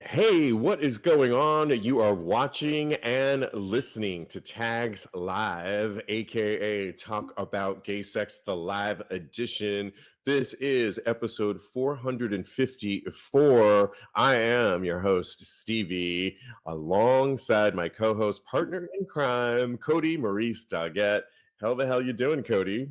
Hey, what is going on? You are watching and listening to Tags Live, aka Talk About Gay Sex, the live edition. This is episode 454. I am your host, Stevie, alongside my co-host, partner in crime, Kodi Maurice Doggette. How the hell you doing, Kodi?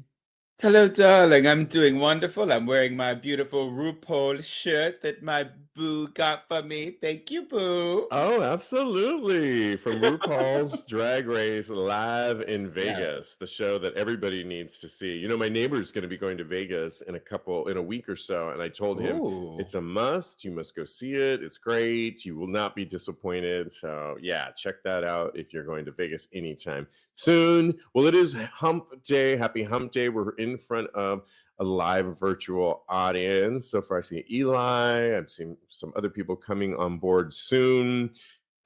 Hello, darling. I'm doing wonderful. I'm wearing my beautiful Rupaul shirt that my boo got for me. Thank you, boo. Oh, absolutely. From RuPaul's Drag Race live in Yeah. Vegas, the show that everybody needs to see. You know, my neighbor's going to be going to Vegas in a week or so, and I told him Ooh. it's a must. You must go see it. It's great. You will not be disappointed. So, yeah, check that out if you're going to Vegas anytime soon. Well, it is Hump Day. Happy Hump Day. We're in front of a live virtual audience. So far, I see Eli. I've seen some other people coming on board soon.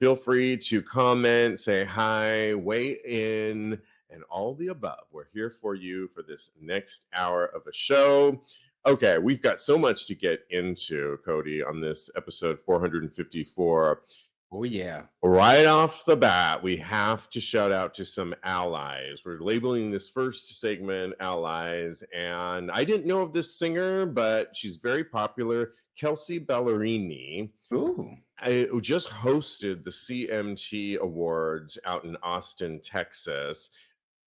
Feel free to comment, say hi, weigh in, and all the above. We're here for you for this next hour of a show. Okay, we've got so much to get into, Kodi, on this episode 454. Oh, yeah. Right off the bat, we have to shout out to some allies. We're labeling this first segment Allies, and I didn't know of this singer, but she's very popular. Kelsea Ballerini. Ooh. I just hosted the CMT Awards out in Austin, Texas.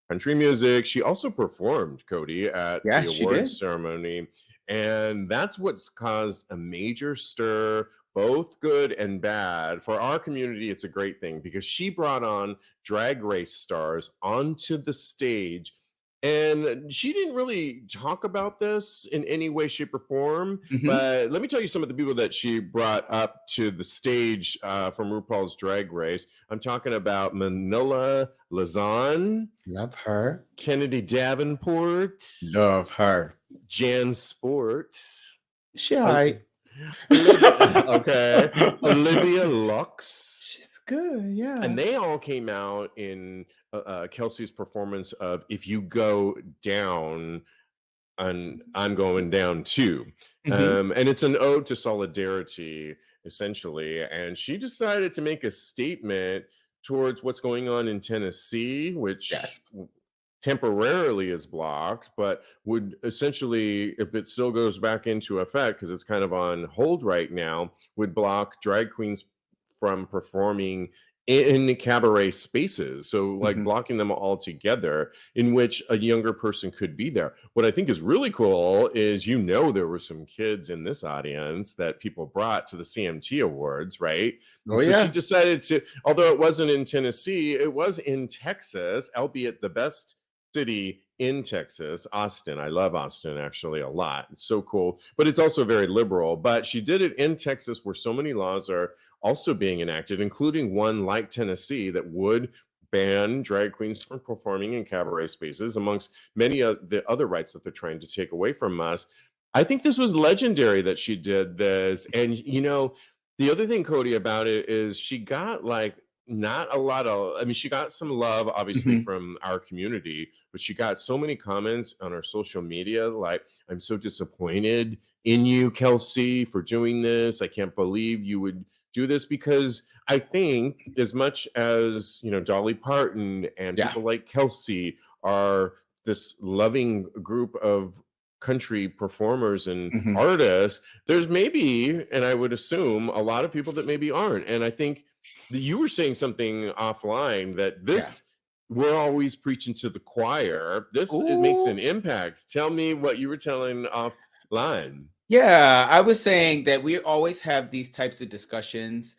Country music. She also performed, Kodi, at Yeah, the she awards did. ceremony. And that's what's caused a major stir, both good and bad. For our community, it's a great thing because she brought on drag race stars onto the stage. And she didn't really talk about this in any way, shape, or form. Mm-hmm. But let me tell you some of the people that she brought up to the stage from RuPaul's Drag Race. I'm talking about Manila Lazan, Love her. Kennedy Davenport, Love her. Jan Sports, Shy. okay, Olivia Lux. She's good, yeah. And they all came out in Kelsea's performance of If You Go Down, and I'm Going Down Too. Mm-hmm. And it's an ode to solidarity, essentially. And she decided to make a statement towards what's going on in Tennessee, which Yes. temporarily is blocked, but would essentially, if it still goes back into effect, because it's kind of on hold right now, would block drag queens from performing in cabaret spaces. So like Mm-hmm. blocking them altogether, in which a younger person could be there. What I think is really cool is, there were some kids in this audience that people brought to the CMT Awards, right? Oh, So she yeah. decided to, although it wasn't in Tennessee, it was in Texas, albeit the best city in Texas, Austin. I love Austin actually a lot. It's so cool, but it's also very liberal. But she did it in Texas, where so many laws are also being enacted, including one like Tennessee that would ban drag queens from performing in cabaret spaces, amongst many of the other rights that they're trying to take away from us. I think this was legendary that she did this. And, the other thing, Kodi, about it is she got not a lot of, I mean, she got some love, obviously, Mm-hmm. from our community, but she got so many comments on her social media like, I'm so disappointed in you, Kelsea, for doing this. I can't believe you would do this, because I think as much as, Dolly Parton and Yeah. people like Kelsea are this loving group of country performers and Mm-hmm. artists, there's maybe, and I would assume, a lot of people that maybe aren't. And I think you were saying something offline that Yeah. we're always preaching to the choir. It makes an Ooh. impact. Tell me what you were telling offline. Yeah, I was saying that we always have these types of discussions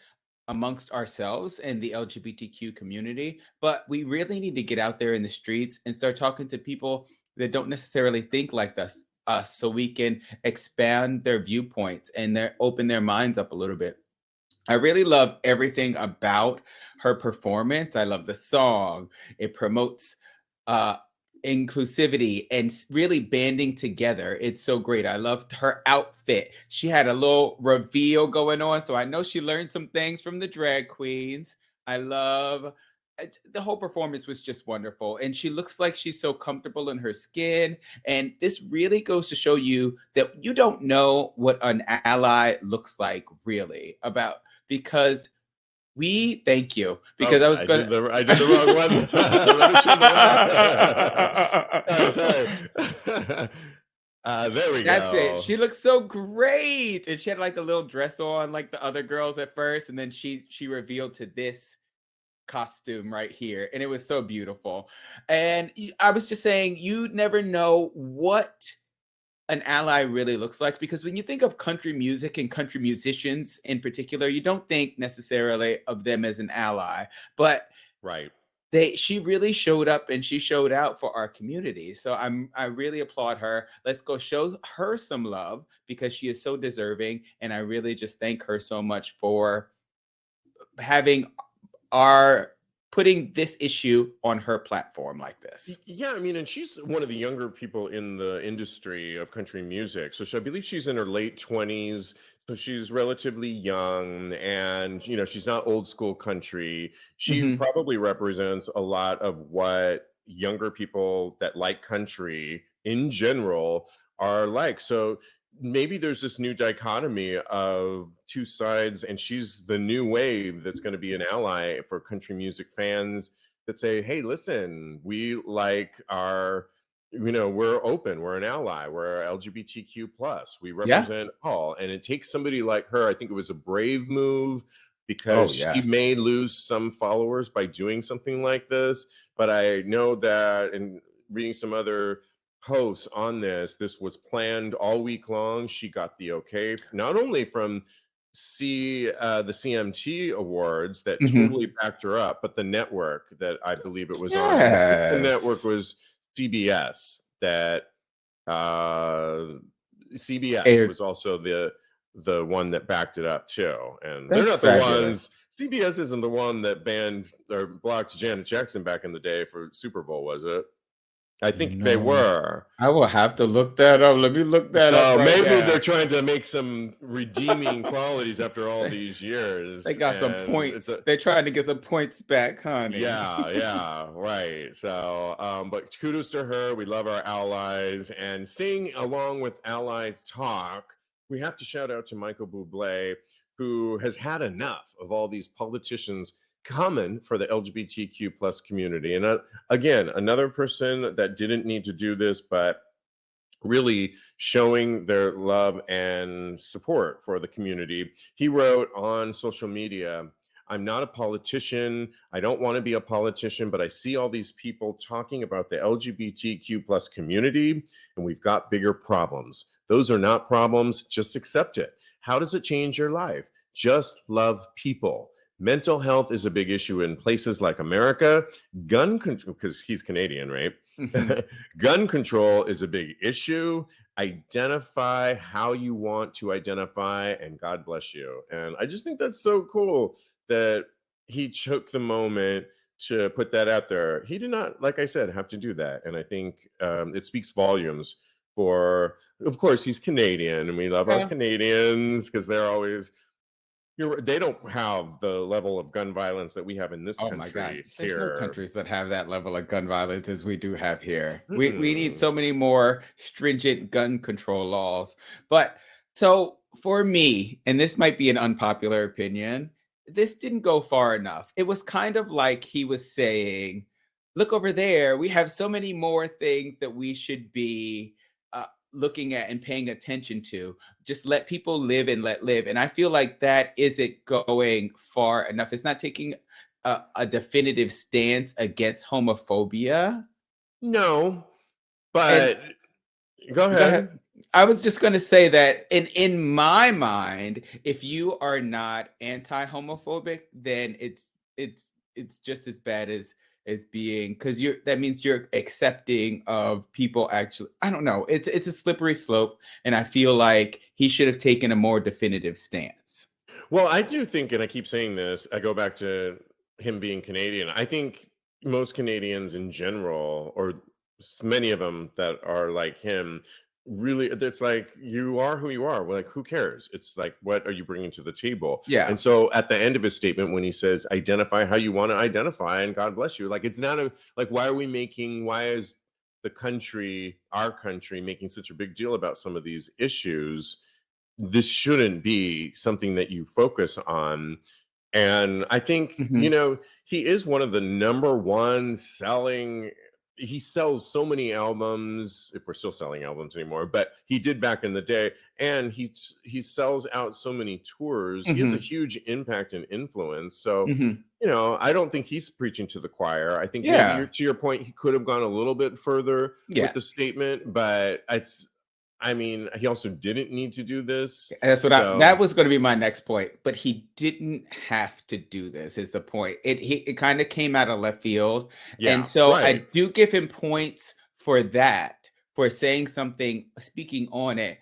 amongst ourselves and the LGBTQ community, but we really need to get out there in the streets and start talking to people that don't necessarily think like us, so we can expand their viewpoints and open their minds up a little bit. I really love everything about her performance. I love the song. It promotes uh inclusivity and really banding together. It's so great. I loved her outfit. She had a little reveal going on, so I know she learned some things from the drag queens. I love the whole performance was just wonderful, and she looks like she's so comfortable in her skin. And this really goes to show you that you don't know what an ally looks like, really, about because we thank you because I was going to. I did the wrong one. Let me show the line. There we That's go. it. She looked so great, and she had like a little dress on, like the other girls at first, and then she revealed to this costume right here, and it was so beautiful. And I was just saying, you never know what an ally really looks like, because when you think of country music and country musicians in particular, you don't think necessarily of them as an ally, but right. She really showed up and she showed out for our community. So I really applaud her. Let's go show her some love because she is so deserving. And I really just thank her so much for putting this issue on her platform like this. Yeah, I mean, and she's one of the younger people in the industry of country music. So I believe she's in her late 20s. So she's relatively young, and she's not old school country. She probably represents a lot of what younger people that like country in general are like. So maybe there's this new dichotomy of two sides, and she's the new wave that's going to be an ally for country music fans that say, hey, listen, we like our, we're open, we're an ally, we're LGBTQ plus, we represent all. And it takes somebody like her. I think it was a brave move because she may lose some followers by doing something like this. But I know that in reading some other posts on this was planned all week long. She got the okay, not only from the CMT awards that totally backed her up, but the network that I believe it was on. The network was CBS. That CBS was also the one that backed it up too, and they're not the ones. CBS isn't the one that banned or blocked Janet Jackson back in the day for Super Bowl, was it? I think they were. I will have to look that up. Let me look that up. So maybe they're trying to make some redeeming qualities after all these years. They got some points. They're trying to get some points back, honey. Yeah, right. So, but kudos to her. We love our allies. And staying along with ally talk, we have to shout out to Michael Bublé, who has had enough of all these politicians coming for the LGBTQ plus community. And again, another person that didn't need to do this, but really showing their love and support for the community. He wrote on social media, I'm not a politician. I don't want to be a politician, but I see all these people talking about the LGBTQ plus community, and we've got bigger problems. Those are not problems. Just accept it. How does it change your life? Just love people. Mental health is a big issue in places like America. Gun control, because he's Canadian, right? Gun control is a big issue. Identify how you want to identify, and God bless you. And I just think that's so cool that he took the moment to put that out there. He did not, like I said, have to do that. And I think it speaks volumes for, of course, he's Canadian, and we love our Canadians because they're always... they don't have the level of gun violence that we have in this country. My God. Here. There's no countries that have that level of gun violence as we do have here. We need so many more stringent gun control laws. But so for me, and this might be an unpopular opinion, this didn't go far enough. It was kind of like he was saying, look over there, we have so many more things that we should be looking at and paying attention to. Just let people live and let live. And I feel like that isn't going far enough. It's not taking a definitive stance against homophobia. No, but go ahead. I was just going to say that in my mind, if you are not anti-homophobic, then it's just as bad as being, because that means you're accepting of people actually. I don't know. It's a slippery slope, and I feel like he should have taken a more definitive stance. Well, I do think, and I keep saying this, I go back to him being Canadian. I think most Canadians in general, or many of them that are like him, really, it's like, you are who you are. We're like, who cares? It's like, what are you bringing to the table? Yeah. And so at the end of his statement, when he says, identify how you want to identify, and God bless you, like, it's not why is our country making such a big deal about some of these issues? this shouldn't be something that you focus on. And I think, he is one of the number one selling. He sells so many albums, if we're still selling albums anymore, but he did back in the day. And he sells out so many tours. He has a huge impact and influence. So, I don't think he's preaching to the choir. I think maybe to your point, he could have gone a little bit further with the statement, but he also didn't need to do this. That's what that was going to be my next point, but he didn't have to do this is the point. It kind of came out of left field. And so I do give him points for that, for saying something, speaking on it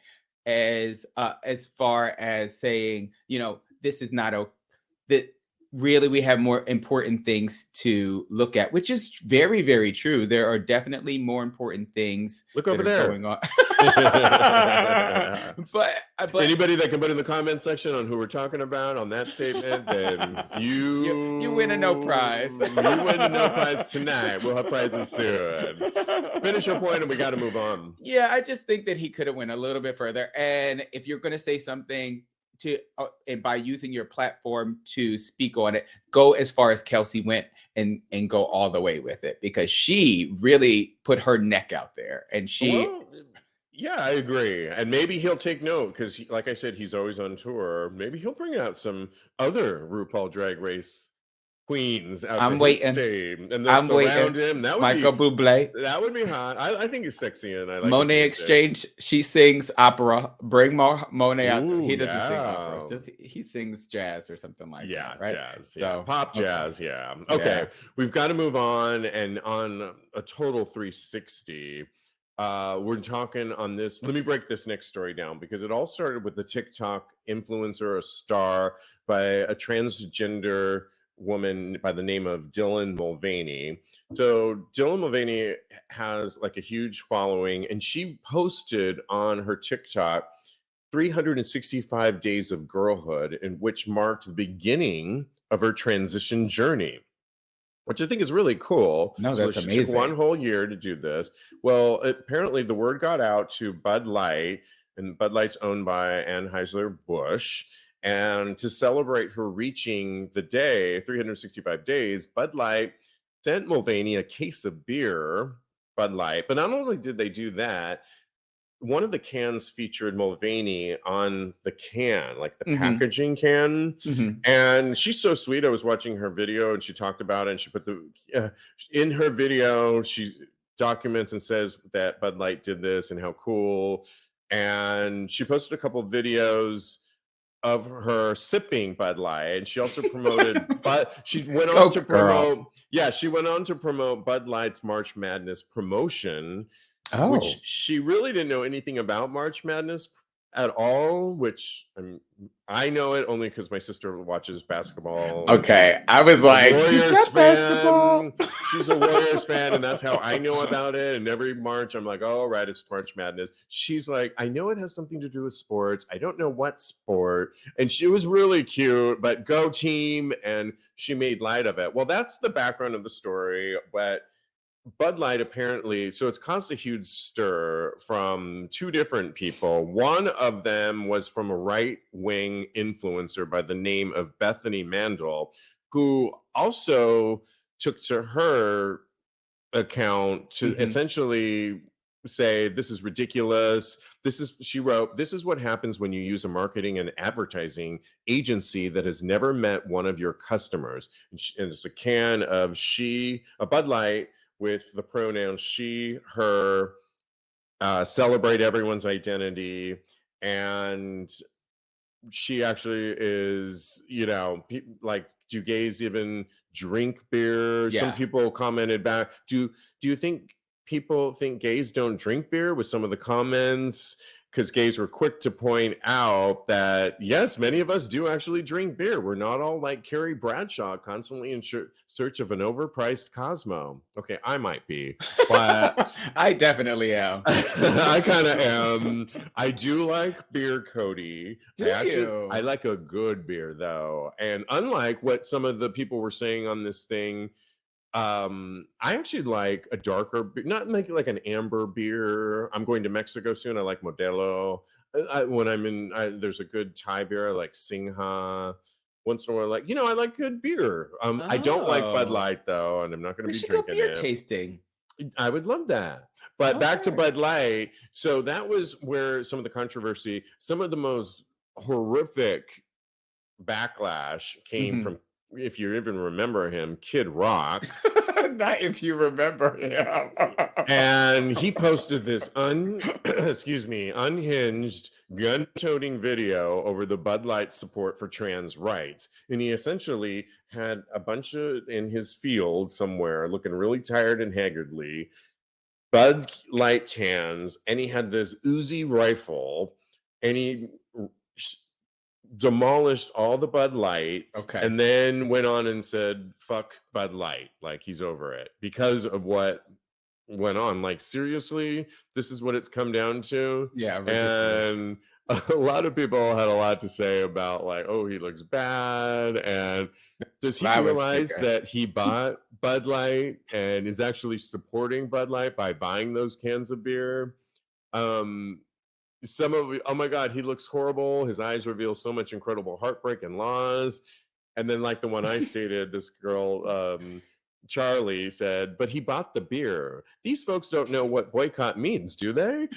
as far as saying, this is not that really we have more important things to look at, which is very, very true. There are definitely more important things going on. but anybody that can put in the comment section on who we're talking about on that statement, then you win a no prize. You win a no prize tonight. We'll have prizes soon. Finish your point and we got to move on. Yeah, I just think that he could have went a little bit further. And if you're going to say something and by using your platform to speak on it, go as far as Kelsea went and go all the way with it, because she really put her neck out there. And yeah, I agree. And maybe he'll take note because, like I said, he's always on tour. Maybe he'll bring out some other RuPaul Drag Race queens out I'm waiting. And they'll surround him. That would Michael Bublé. That would be hot. I think he's sexy, and I like Monet Exchange. She sings opera. Bring Monet out. He doesn't sing opera. He sings jazz or something like that, right? Jazz. So pop jazz. Yeah. Okay. We've got to move on, and on a total 360. We're talking on this. Let me break this next story down, because it all started with the TikTok influencer, a star by a transgender woman by the name of Dylan Mulvaney. So Dylan Mulvaney has like a huge following, and she posted on her TikTok 365 days of girlhood, in which marked the beginning of her transition journey, which I think is really cool. No, that's she amazing. Took 1 whole year to do this. Well, apparently the word got out to Budlight, and Budlight's owned by Anheuser-Busch. And to celebrate her reaching the day, 365 days, Budlight sent Mulvaney a case of beer, Budlight. But not only did they do that, one of the cans featured Mulvaney on the can, like the packaging can. And she's so sweet. I was watching her video and she talked about it, and she put in her video, she documents and says that Bud Light did this and how cool. And she posted a couple of videos of her sipping Bud Light, and she also promoted she went on to promote Bud Light's March Madness promotion. Which she really didn't know anything about March Madness at all, which I know it only because my sister watches basketball. Okay, I was like, Warriors fan. She's a Warriors fan, and that's how I know about it. And every March, I'm like, oh, right, it's March Madness. She's like, I know it has something to do with sports. I don't know what sport. And she was really cute, but go team, and she made light of it. Well, that's the background of the story, but Bud Light apparently, so it's caused a huge stir from 2 different people. One of them was from a right-wing influencer by the name of Bethany Mandel, who also took to her account to essentially say, this is ridiculous. She wrote, this is what happens when you use a marketing and advertising agency that has never met one of your customers. And it's a can of a Bud Light, with the pronouns she, her, celebrate everyone's identity. And she actually is, like, do gays even drink beer? Yeah. Some people commented back, do you think people think gays don't drink beer, with some of the comments? Because gays were quick to point out that, yes, many of us do actually drink beer. We're not all like Carrie Bradshaw, constantly in search of an overpriced Cosmo. Okay, I might be, but I definitely am. I kind of am. I do like beer, Kodi. You? I like a good beer, though. And unlike what some of the people were saying on this thing, I actually like a darker beer, not make it like an amber beer. I'm going to Mexico soon. I like Modelo. when I'm in, there's a good Thai beer I like Singha. Once in a while, like, I like good beer. I don't like Bud Light though, and I'm not going to We be should go drinking beer it. tasting. I would love that. But back to Okay. Bud Light. So that was where some of the controversy, some of the most horrific backlash came Mhm. from, if you even remember him, Kid Rock. Not if you remember him. And he posted this unhinged, gun-toting video over the Bud Light support for trans rights. And he essentially had a bunch of, in his field somewhere, looking really tired and haggardly, Bud Light cans, and he had this Uzi rifle, and he demolished all the Bud Light, Okay. and then went on and said, fuck Bud Light, like he's over it because of what went on. Like, seriously, this is what it's come down to? Yeah, ridiculous. And a lot of people had a lot to say about, like, oh, he looks bad, and does he realize that he bought Bud Light and is actually supporting Bud Light by buying those cans of beer? Some of oh my God, he looks horrible. His eyes reveal so much incredible heartbreak and loss. And then, like the one I stated, this girl, Charlie, said, but he bought the beer. These folks don't know what boycott means, do they?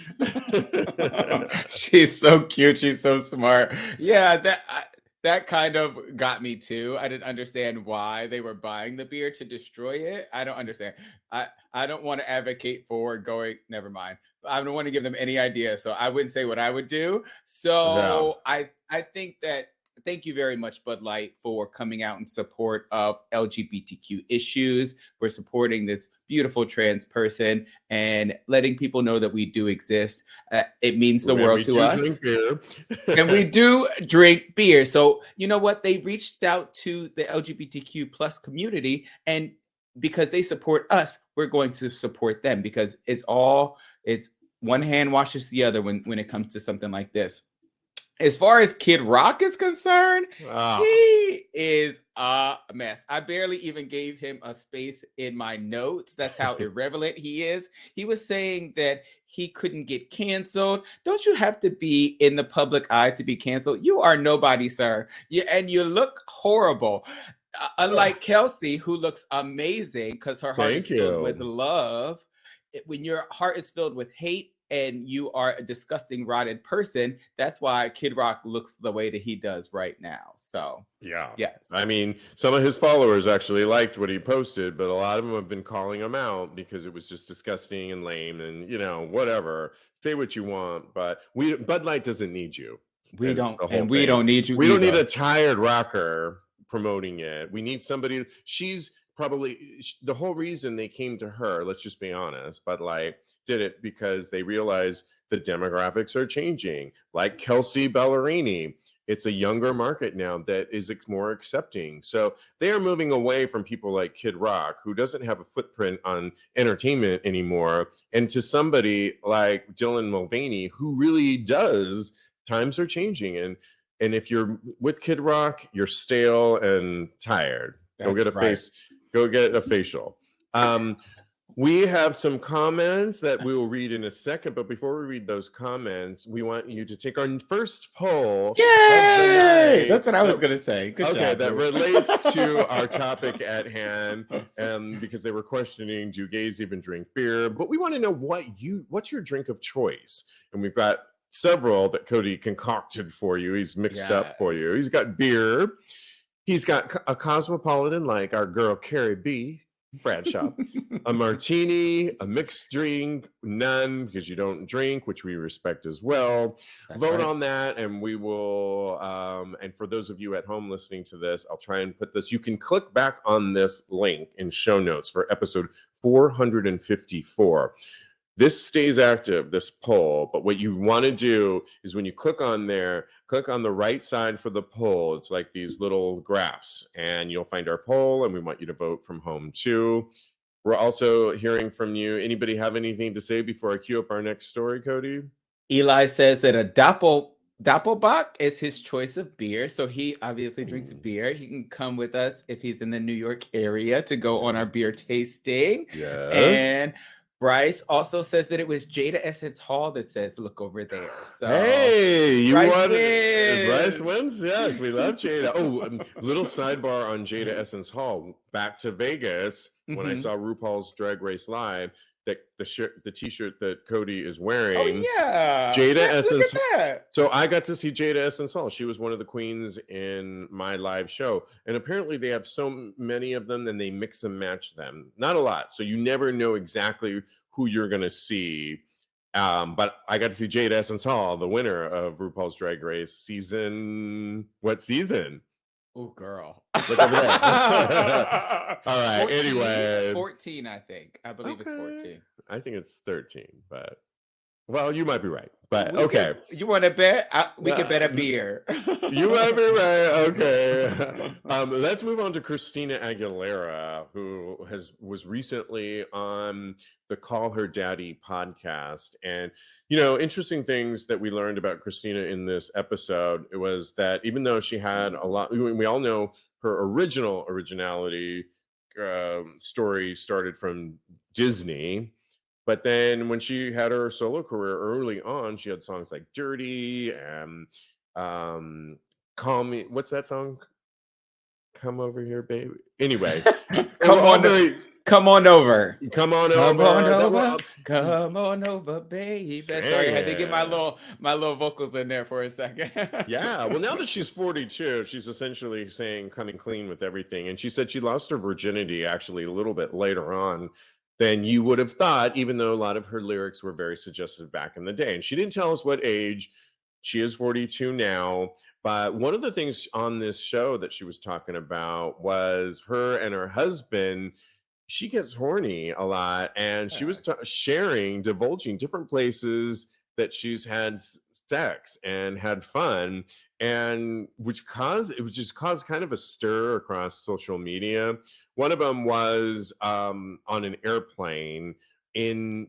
She's so cute. She's so smart. Yeah, that kind of got me too. I didn't understand why they were buying the beer to destroy it. I don't understand. I don't want to advocate for going. Never mind. I don't want to give them any idea, so I wouldn't say what I would do. So yeah. I think that. Thank you very much, Bud Light, for coming out in support of LGBTQ issues. We're supporting this beautiful trans person and letting people know that we do exist. It means the world to us. Drink beer. And we do drink beer. So you know what? They reached out to the LGBTQ plus community, and because they support us, we're going to support them, because it's one hand washes the other when it comes to something like this. As far as Kid Rock is concerned, he is a mess. I barely even gave him a space in my notes. That's how irrelevant he is. He was saying that he couldn't get canceled. Don't you have to be in the public eye to be canceled? You are nobody, sir. And you look horrible. Unlike Kelsea, who looks amazing because her heart is filled with love. When your heart is filled with hate, and you are a disgusting, rotted person, that's why Kid Rock looks the way that he does right now. So, yeah. Yes. I mean, some of his followers actually liked what he posted, but a lot of them have been calling him out because it was just disgusting and lame and, whatever. Say what you want, but Bud Light doesn't need you. We don't need you. We don't need a tired rocker promoting it. We need somebody. She's probably the whole reason they came to her. Let's just be honest. Bud Light did it because they realized the demographics are changing. Like Kelsea Ballerini, it's a younger market now that is more accepting. So they are moving away from people like Kid Rock, who doesn't have a footprint on entertainment anymore, and to somebody like Dylan Mulvaney, who really does. Times are changing, and if you're with Kid Rock, you're stale and tired. Go get a facial. We have some comments that we will read in a second, but before we read those comments, we want you to take our first poll. Yay! That's what I was going to say. Good job. That relates to our topic at hand, because they were questioning, do gays even drink beer? But we want to know what's your drink of choice? And we've got several that Kodi concocted for you. He's mixed up for you. He's got beer. He's got a cosmopolitan like our girl Carrie B. Bradshaw, a martini, a mixed drink, none because you don't drink, which we respect as well. Vote on that, and we will. And for those of you at home listening to this, I'll try and put this. You can click back on this link in show notes for episode 454. This stays active, this poll, but what you want to do is when you click on there, click on the right side for the poll. It's like these little graphs, and you'll find our poll, and we want you to vote from home too. We're also hearing from you. Anybody have anything to say before I cue up our next story, Kodi? Eli says that a Doppelbock is his choice of beer, so he obviously drinks beer. He can come with us if he's in the New York area to go on our beer tasting. Yes. And Bryce also says that it was Jada Essence Hall that says, "Look over there." So, hey, you Bryce won. wins. Bryce wins. Yes, we love Jada. Oh, little sidebar on Jada Essence Hall. Back to Vegas when I saw RuPaul's Drag Race Live. The T-shirt that Kodi is wearing. Oh yeah, Jada Essence. Look at that. So I got to see Jada Essence Hall. She was one of the queens in my live show, and apparently they have so many of them, and they mix and match them. Not a lot, so you never know exactly who you're going to see. But I got to see Jada Essence Hall, the winner of RuPaul's Drag Race season. What season? Oh, girl. Look over there. All right. 14, anyway. 14, I think. I believe it's 14. I think it's 13, but well, you might be right. But okay. You want to bet? We could bet a beer. You might be right. Okay. Let's move on to Christina Aguilera, who was recently on the Call Her Daddy podcast. And, interesting things that we learned about Christina in this episode was that even though she had a lot, we all know her originality story started from Disney. But then when she had her solo career early on, she had songs like Dirty and Call Me. What's that song? Come Over Here, Baby. Anyway. Come on over. Come on over. Come on over, baby. Sorry, I had to get my little vocals in there for a second. Yeah. Well, now that she's 42, she's essentially saying coming clean with everything. And she said she lost her virginity actually a little bit later on than you would have thought, even though a lot of her lyrics were very suggestive back in the day. And she didn't tell us what age. She is 42 now. But one of the things on this show that she was talking about was her and her husband. She gets horny a lot. And she was divulging different places that she's had sex and had fun. And which caused kind of a stir across social media. One of them was on an airplane and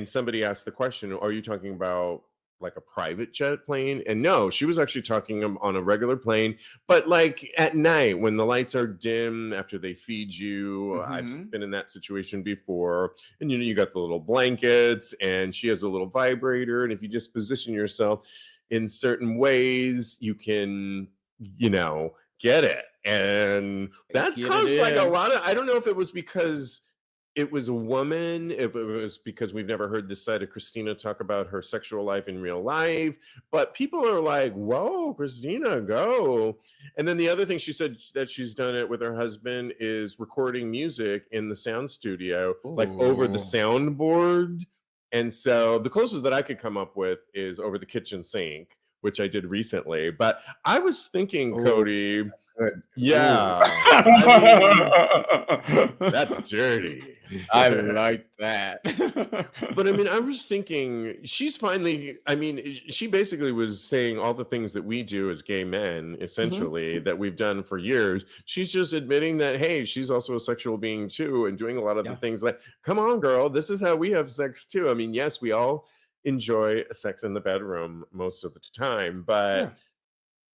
somebody asked the question, are you talking about like a private jet plane? And no, she was actually talking on a regular plane, but like at night when the lights are dim after they feed you. I've been in that situation before. And you got the little blankets and she has a little vibrator. And if you just position yourself in certain ways, you can, get it. And that caused like a lot of, I don't know if it was because it was a woman, if it was because we've never heard this side of Christina talk about her sexual life in real life, but people are like, whoa, Christina, go. And then the other thing she said that she's done it with her husband is recording music in the sound studio, like over the soundboard. And so the closest that I could come up with is over the kitchen sink, which I did recently. But I was thinking, Kodi, that's dirty. I like that. But I mean, I was thinking she basically was saying all the things that we do as gay men, essentially, that we've done for years. She's just admitting that, hey, she's also a sexual being too, and doing a lot of the things like, come on, girl, this is how we have sex too. I mean, yes, we all enjoy sex in the bedroom most of the time, but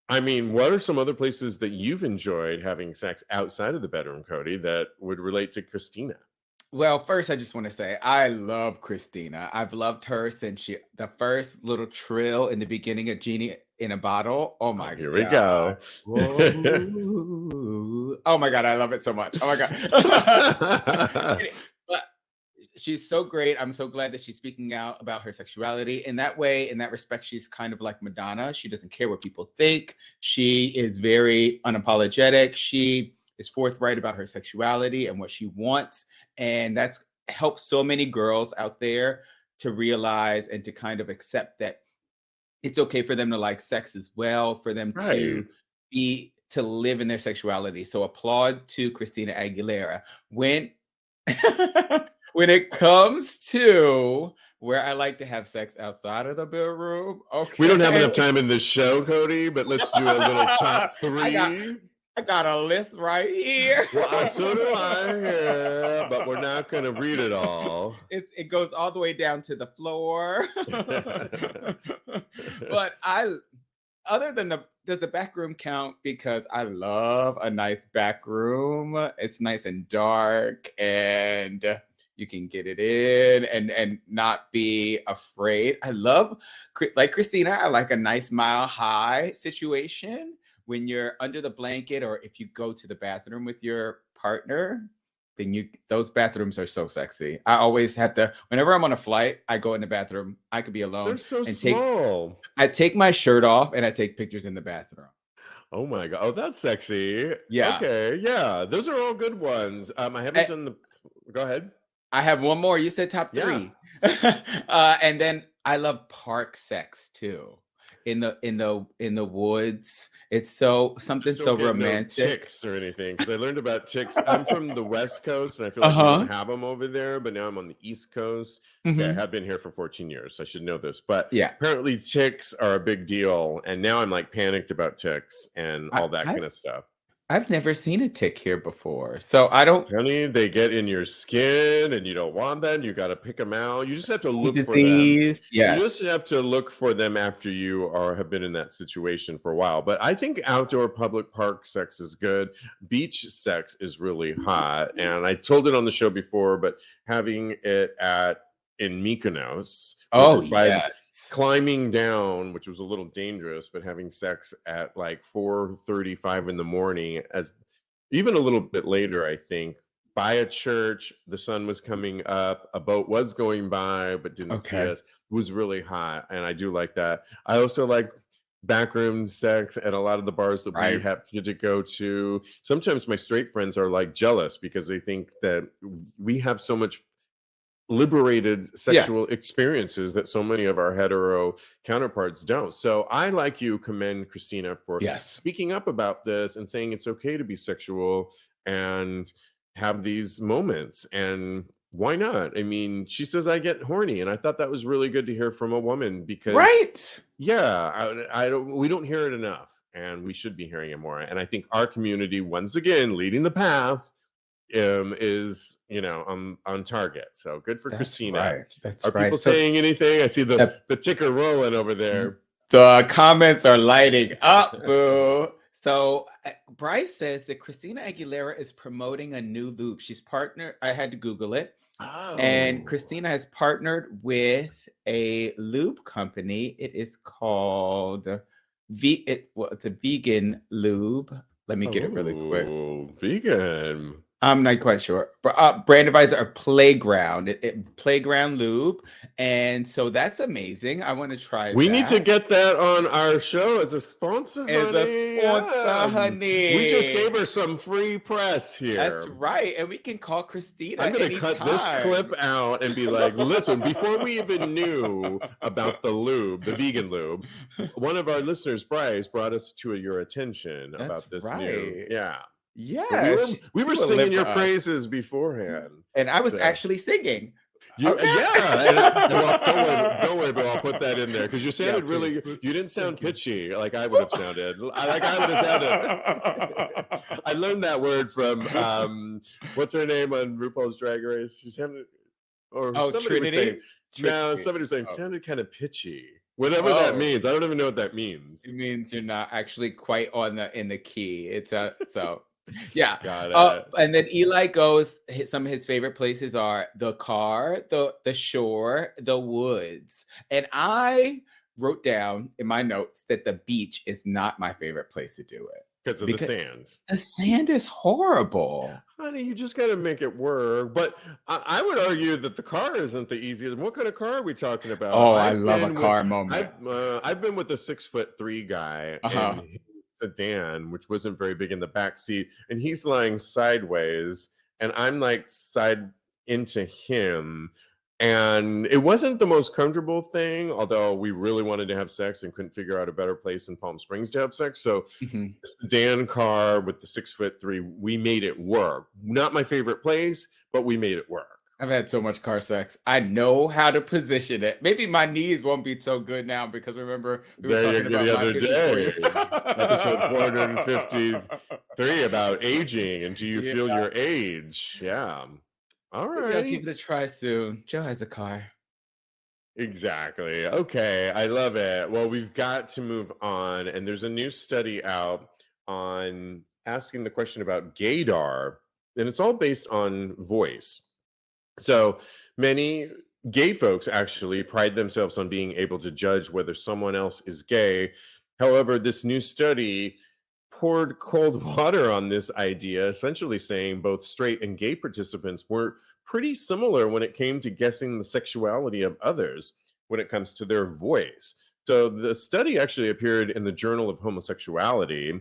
I mean, what are some other places that you've enjoyed having sex outside of the bedroom, Kodi, that would relate to Christina? Well, first, I just want to say I love Christina. I've loved her since the first little trill in the beginning of Genie in a Bottle. Oh my God. Here we go. Oh my God, I love it so much. Oh my God. But she's so great. I'm so glad that she's speaking out about her sexuality. In that way, in that respect, she's kind of like Madonna. She doesn't care what people think. She is very unapologetic. She is forthright about her sexuality and what she wants. And that's helped so many girls out there to realize and to kind of accept that it's okay for them to like sex as well, for them to live in their sexuality. So applaud to Christina Aguilera. When it comes to where I like to have sex outside of the bedroom, okay. We don't have enough time in this show, Kodi, but let's do a little top 3. I got a list right here. Well, so do I, yeah, but we're not going to read it all. It goes all the way down to the floor. But other than does the back room count? Because I love a nice back room. It's nice and dark, and You can get it in and not be afraid. I love, like Christina, I like a nice mile high situation when you're under the blanket, or if you go to the bathroom with your partner. Then those bathrooms are so sexy. I always have to, whenever I'm on a flight, I go in the bathroom. I could be alone. They're so small. I take my shirt off and I take pictures in the bathroom. Oh my God. Oh, that's sexy. Yeah. Okay. Yeah. Those are all good ones. I haven't done the, go ahead. I have one more. You said top 3. Yeah. And then I love park sex too. In the woods. It's so romantic. No ticks or anything, because I learned about ticks. I'm from the West Coast, and I feel like we don't have them over there. But now I'm on the East Coast. Okay, I have been here for 14 years. So I should know this, but apparently ticks are a big deal. And now I'm like panicked about ticks and all that kind of stuff. I've never seen a tick here before, so I don't. Honey, they get in your skin, and you don't want them. You got to pick them out. You just have to look for them. Yes. You just have to look for them after you have been in that situation for a while. But I think outdoor public park sex is good. Beach sex is really hot, and I told it on the show before. But having it in Mykonos, climbing down, which was a little dangerous, but having sex at like 4:35 in the morning, as even a little bit later, I think, by a church. The sun was coming up, a boat was going by but didn't see us. It was really hot, and I do like that. I also like backroom sex at a lot of the bars that we have to go to. Sometimes my straight friends are like jealous because they think that we have so much liberated sexual experiences that so many of our hetero counterparts don't. So I, like you, commend Christina for speaking up about this and saying it's okay to be sexual and have these moments. And why not? I mean, she says I get horny, and I thought that was really good to hear from a woman, because we don't hear it enough, and we should be hearing it more. And I think our community, once again, leading the path, is on target. So good for Christina. Are people saying anything? I see the ticker rolling over there. The comments are lighting up. Boo. So Bryce says that Christina Aguilera is promoting a new lube. She's partnered. I had to Google it. And Christina has partnered with a lube company. It is called it's a vegan lube. Let me get it really quick. Vegan. I'm not quite sure. Brand advisor of Playground. Playground Lube. And so that's amazing. I want to try We need to get that on our show as a sponsor, honey. We just gave her some free press here. That's right. And we can call Christina. I'm going to cut this clip out and be like, listen, before we even knew about the lube, the vegan lube, one of our listeners, Bryce, brought us to your attention about this new. Yeah, we were singing your praises beforehand, and I was actually singing. Don't worry, but I'll put that in there because you sounded really. You didn't sound pitchy like I would have sounded. I learned that word from what's her name on RuPaul's Drag Race? She sounded, somebody Trinity. Somebody was saying sounded kind of pitchy. Whatever that means, I don't even know what that means. It means you're not actually quite in the key. It's so. Yeah. Got it. And then Eli goes, some of his favorite places are the car, the shore, the woods. And I wrote down in my notes that the beach is not my favorite place to do it. Because of the sand. The sand is horrible. Honey, you just got to make it work. But I would argue that the car isn't the easiest. What kind of car are we talking about? I love a car moment. I've been with a 6'3" guy. And sedan, which wasn't very big in the back seat, and he's lying sideways, and I'm like side into him, and it wasn't the most comfortable thing, although we really wanted to have sex and couldn't figure out a better place in Palm Springs to have sex. So the sedan car with the 6'3", we made it work. Not my favorite place, but we made it work. I've had so much car sex. I know how to position it. Maybe my knees won't be so good now because remember we were talking about the other day, episode 453 about aging and do you feel your age? Yeah. All right. Maybe I'll give it a try soon. Joe has a car. Exactly. Okay. I love it. Well, we've got to move on. And there's a new study out on asking the question about Gaydar. And it's all based on voice. So many gay folks actually pride themselves on being able to judge whether someone else is gay. However, this new study poured cold water on this idea, essentially saying both straight and gay participants were pretty similar when it came to guessing the sexuality of others when it comes to their voice. So the study actually appeared in the Journal of Homosexuality.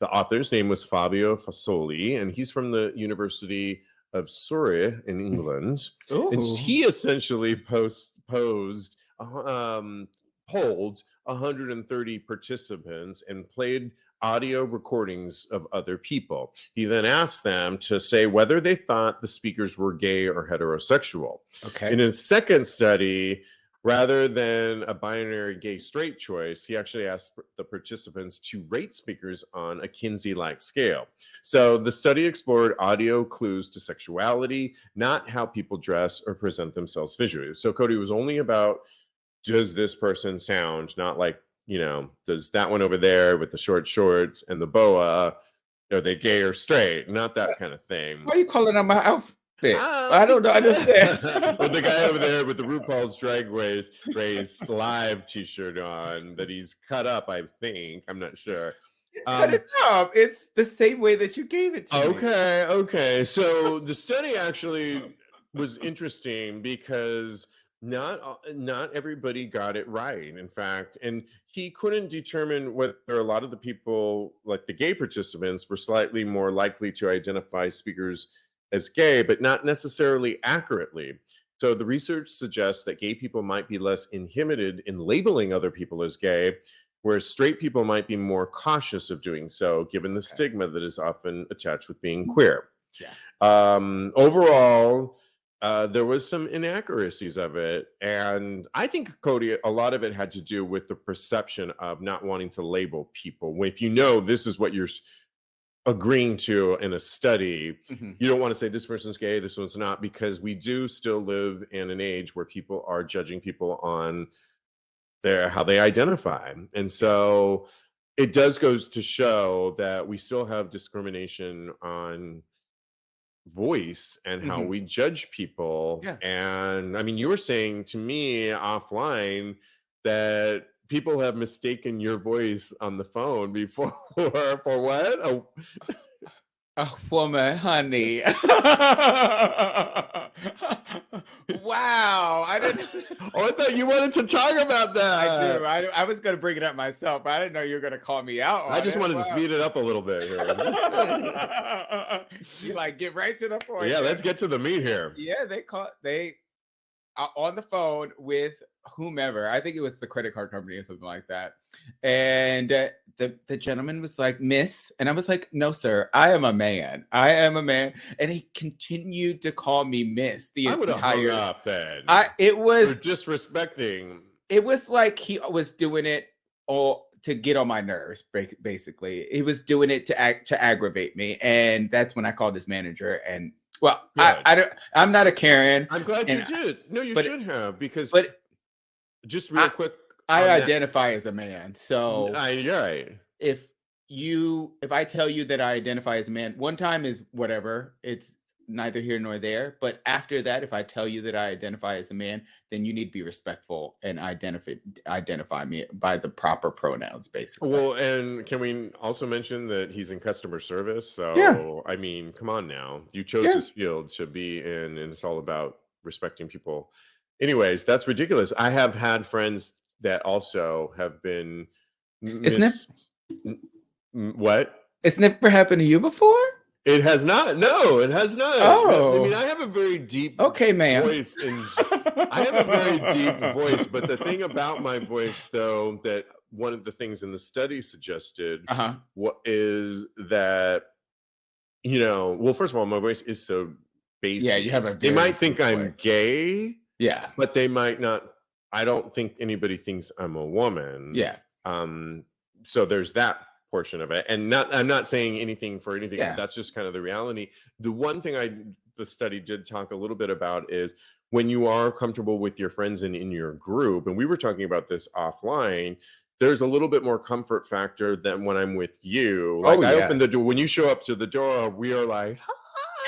The author's name was Fabio Fasoli, and he's from the University of Surrey in England. And Ooh. he essentially polled 130 participants and played audio recordings of other people. He then asked them to say whether they thought the speakers were gay or heterosexual. Okay. In his second study, rather than a binary gay straight choice, he actually asked the participants to rate speakers on a Kinsey-like scale. So the study explored audio clues to sexuality, not how people dress or present themselves visually. So Kodi, was only about, does this person sound, not like, does that one over there with the short shorts and the boa, are they gay or straight? Not that kind of thing. Why are you calling on my outfit? I don't understand. Or the guy over there with the Rupaul's Drag Race live t-shirt on that he's cut up, I think. I'm not sure. Cut it up. It's the same way that you gave it to me. Okay. So the study actually was interesting because not everybody got it right, in fact, and he couldn't determine whether a lot of the people, like the gay participants, were slightly more likely to identify speakers as gay, but not necessarily accurately. So the research suggests that gay people might be less inhibited in labeling other people as gay, whereas straight people might be more cautious of doing so, given the stigma that is often attached with being queer. Yeah. Overall, there was some inaccuracies of it. And I think, Kodi, a lot of it had to do with the perception of not wanting to label people. If this is what you're agreeing to in a study, you don't want to say this person's gay, this one's not, because we do still live in an age where people are judging people on how they identify. And so it does goes to show that we still have discrimination on voice and how we judge people. Yeah. And I mean, you were saying to me offline that people have mistaken your voice on the phone before for what? A woman, honey. Wow. I didn't. I thought you wanted to talk about that. I do. I was going to bring it up myself, but I didn't know you were going to call me out. I just wanted to speed it up a little bit here. You get right to the point. Yeah, let's get to the meat here. Yeah, they on the phone with whomever. I think it was the credit card company or something like that. And the gentleman was like, "Miss," and I was like, "No, sir, I am a man. I am a man." And he continued to call me Miss the I would have entire. hung up then. It was disrespecting. It was like he was doing it to get on my nerves. Basically, he was doing it to aggravate me, and that's when I called his manager. And I'm not a Karen. I'm glad you did. No, you should have, because. But just real quick. I identify as a man. So you're right. If I tell you that I identify as a man, one time is whatever. It's neither here nor there. But after that, if I tell you that I identify as a man, then you need to be respectful and identify me by the proper pronouns, basically. Well, and can we also mention that he's in customer service? So, yeah. I mean, come on now. You chose this field to be in, and it's all about respecting people. Anyways, that's ridiculous. I have had friends that also have been. What? It's never happened to you before? It has not. No, it has not. Oh. I mean, I have a very deep voice. I have a very deep voice, but the thing about my voice, though, that one of the things in the study suggested is that, well, first of all, my voice is so basic. Yeah, you have they might think I'm gay. Yeah. But they might not. I don't think anybody thinks I'm a woman. Yeah. So there's that portion of it, and I'm not saying anything for anything. Yeah. That's just kind of the reality. The one thing the study did talk a little bit about is when you are comfortable with your friends and in your group, and we were talking about this offline, there's a little bit more comfort factor than when I'm with you. Like I open the door, when you show up to the door, we are like,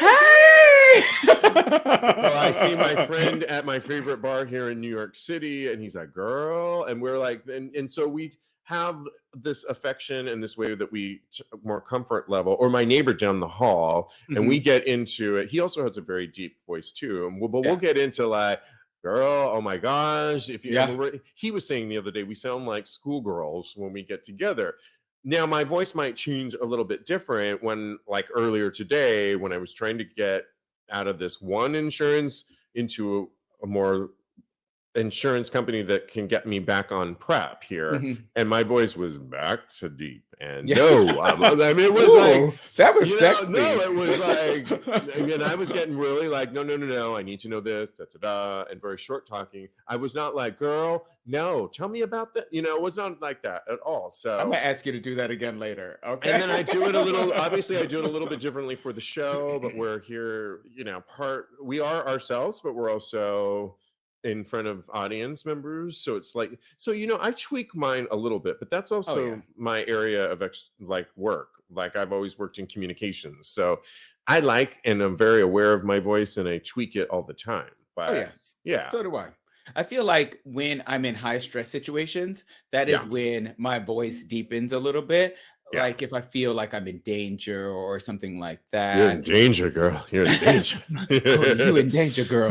Hey! So I see my friend at my favorite bar here in New York City, and he's like, girl. And we're like, and so we have this affection and this way that we more comfort level, or my neighbor down the hall, and we get into it. He also has a very deep voice too. But we'll get into like, girl, oh my gosh. If you he was saying the other day, we sound like schoolgirls when we get together. Now, my voice might change a little bit different when, like earlier today, when I was trying to get out of this one insurance into a more insurance company that can get me back on prep here, and my voice was back to deep. And no, I mean, it was like that was sexy. No, it was like, and I was getting really like, no, I need to know this, and very short talking. I was not like, girl, no, tell me about that. It was not like that at all. So I'm gonna ask you to do that again later. Okay. And then I do it a little. Obviously, I do it a little bit differently for the show, but we're here. We are ourselves, but we're also in front of audience members, so it's like, I tweak mine a little bit, but that's also my area of work. Like, I've always worked in communications, so I like, and I'm very aware of my voice, and I tweak it all the time. But so do I. I feel like when I'm in high stress situations, that is when my voice deepens a little bit. Like if I feel like I'm in danger or something like that. You're in danger, girl. You're in danger. You in danger, girl.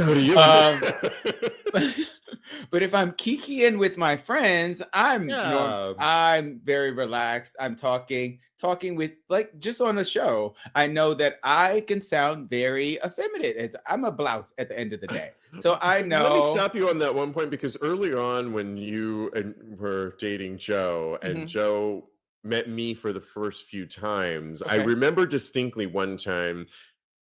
But if I'm kikiing with my friends, I'm very relaxed. I'm talking with, like, just on a show. I know that I can sound very effeminate. I'm a blouse at the end of the day. So I know. Let me stop you on that one point, because earlier on when you were dating Joe, and Joe met me for the first few times, I remember distinctly one time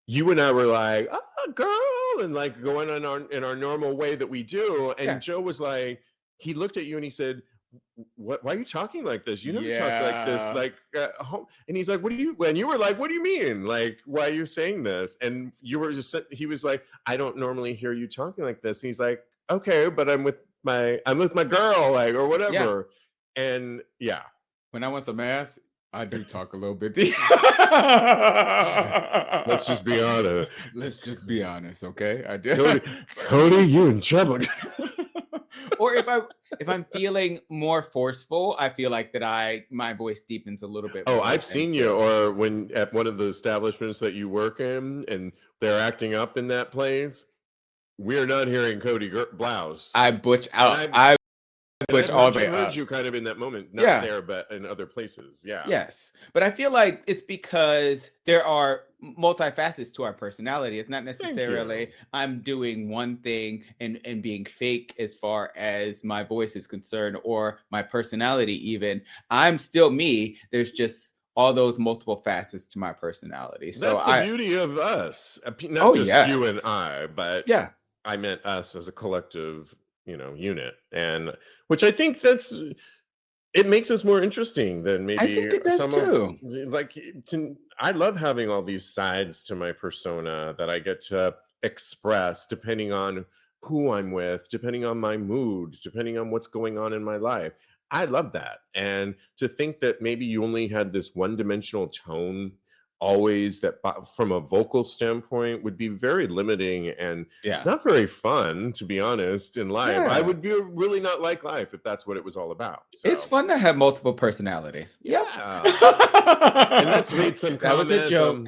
you and I were like, oh, girl, and like going on in our normal way that we do. And Joe was like, he looked at you and he said, why are you talking like this? You never talk like this. Like, and he's like, and you were like, what do you mean? Like, why are you saying this? And he was like, I don't normally hear you talking like this. And he's like, okay, but I'm with my girl, like, or whatever. And when I want some ass, I do talk a little bit. Let's just be honest. Let's just be honest, okay? I do. Kodi, you in trouble. Or if I'm feeling more forceful, I feel like that my voice deepens a little bit. Oh, I've seen you, or when at one of the establishments that you work in, and they're acting up in that place. We are not hearing Kodi blouse. I butch out. Which all I heard you kind of in that moment, not there, but in other places. Yeah. Yes. But I feel like it's because there are multifacets to our personality. It's not necessarily I'm doing one thing and being fake as far as my voice is concerned, or my personality even. I'm still me. There's just all those multiple facets to my personality. So that's the beauty of us. Not just you and I, but I meant us as a collective unit, and which I think it makes us more interesting than maybe. I think it does too. I love having all these sides to my persona that I get to express depending on who I'm with, depending on my mood, depending on what's going on in my life. I love that. And to think that maybe you only had this one-dimensional tone always, that from a vocal standpoint would be very limiting and not very fun, to be honest, in life. I would be really not like life if that's what it was all about. So. It's fun to have multiple personalities. And let's read some comments. That was a joke.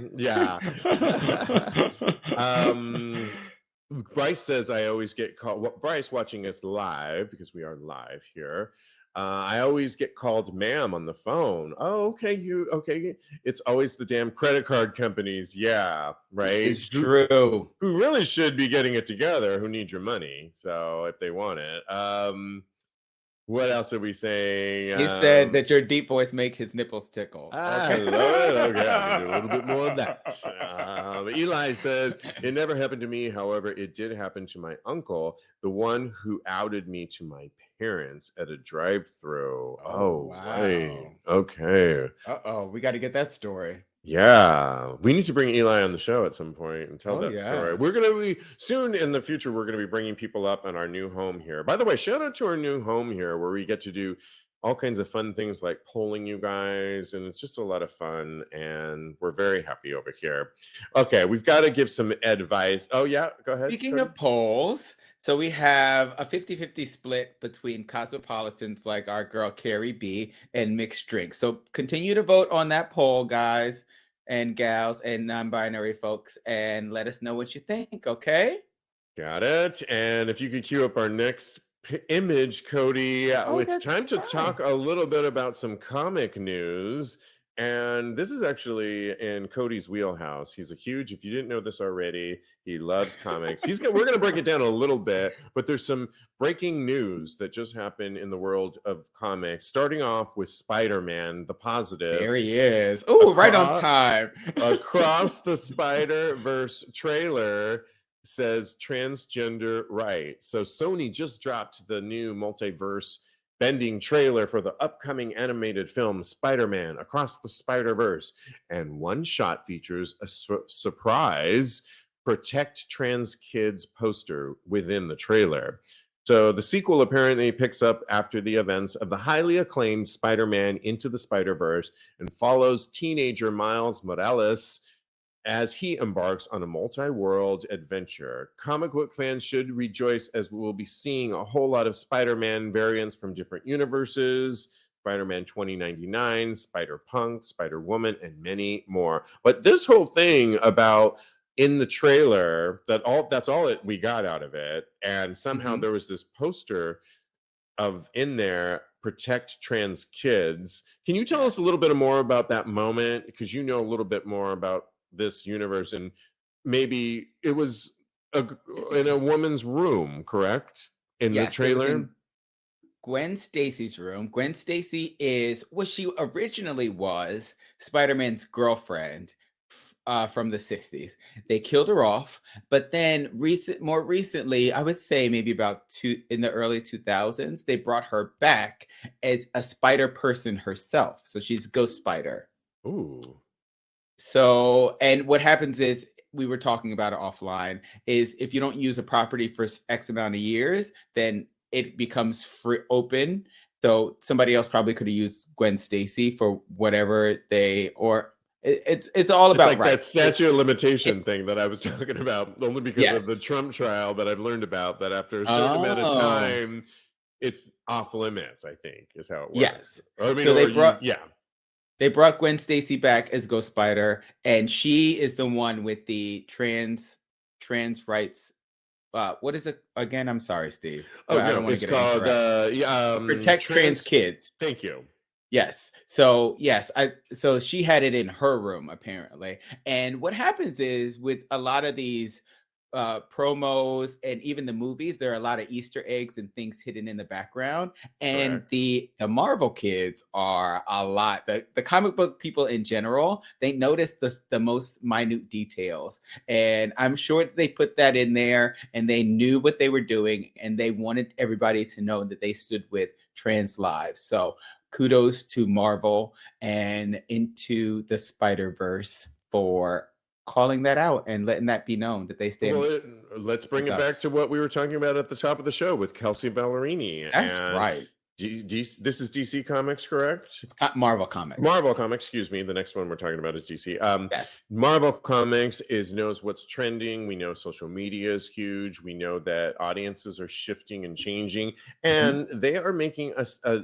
Bryce says, I always get called. Bryce watching us live, because we are live here. I always get called ma'am on the phone. Oh, okay. It's always the damn credit card companies. Yeah, right. It's true. Who really should be getting it together, who need your money. So if they want it. What else are we saying? He said that your deep voice make his nipples tickle. I love it. Okay, I'll do a little bit more of that. Eli says, it never happened to me. However, it did happen to my uncle, the one who outed me to my parents at a drive-thru. Oh, wow. Right. Okay. We got to get that story. Yeah, we need to bring Eli on the show at some point and tell that story. We're going to be soon in the future. We're going to be bringing people up in our new home here. By the way, shout out to our new home here, where we get to do all kinds of fun things like polling you guys, and it's just a lot of fun, and we're very happy over here. Okay, we've got to give some advice. Oh yeah, go ahead. Speaking Kodi. of polls, so we have a 50-50 split between cosmopolitans like our girl Carrie B and mixed drinks. So continue to vote on that poll, guys and gals and non-binary folks, and let us know what you think, okay? Got it. And if you could cue up our next image, Kodi, it's that's time to right. talk a little bit about some comic news. And this is actually in Kodi's wheelhouse. He's a huge, if you didn't know this already, he loves comics. We're going to break it down a little bit, but there's some breaking news that just happened in the world of comics, starting off with Spider-Man, the positive. There he is. Oh, right on time. Across the Spider-Verse trailer says transgender right. So Sony just dropped the new multiverse bending trailer for the upcoming animated film Spider-Man Across the Spider-Verse. And one shot features a surprise Protect Trans Kids poster within the trailer. So the sequel apparently picks up after the events of the highly acclaimed Spider-Man Into the Spider-Verse and follows teenager Miles Morales as he embarks on a multi-world adventure. Comic book fans should rejoice as we'll be seeing a whole lot of Spider-Man variants from different universes, Spider-Man 2099, Spider-Punk, Spider-Woman, and many more. But this whole thing about in the trailer, that's all we got out of it. And somehow there was this poster of in there, Protect Trans Kids. Can you tell us a little bit more about that moment? Because you know a little bit more about this universe, and maybe it was in a woman's room, correct? In the trailer? Gwen Stacy's room. Gwen Stacy is what she originally was, Spider-Man's girlfriend from the 60s. They killed her off, but then more recently, I would say maybe in the early 2000s, they brought her back as a spider person herself. So she's Ghost Spider. Ooh. So, and what happens is, we were talking about it offline, is if you don't use a property for X amount of years, then it becomes free open. So somebody else probably could have used Gwen Stacy for whatever it's all about like that statute of limitation thing that I was talking about, only because of the Trump trial that I've learned about, that after a certain amount of time, it's off limits, I think, is how it works. Yes. I mean, so they brought Gwen Stacy back as Ghost Spider, and she is the one with the trans rights. What is it again? I'm sorry, Steve. I don't want to get it called Protect Trans Kids. Thank you. Yes. So so she had it in her room apparently. And what happens is, with a lot of these promos and even the movies, there are a lot of Easter eggs and things hidden in the background. And the Marvel kids are a lot. The comic book people in general, they notice the most minute details. And I'm sure they put that in there, and they knew what they were doing, and they wanted everybody to know that they stood with trans lives. So kudos to Marvel and Into the Spider-Verse for calling that out and letting that be known that they stand. Well, let's bring it back to what we were talking about at the top of the show with Kelsea Ballerini. That's right. This is DC Comics, correct? It's Marvel Comics. Marvel Comics, excuse me. The next one we're talking about is DC. Yes. Marvel Comics knows what's trending. We know social media is huge. We know that audiences are shifting and changing, and they are making a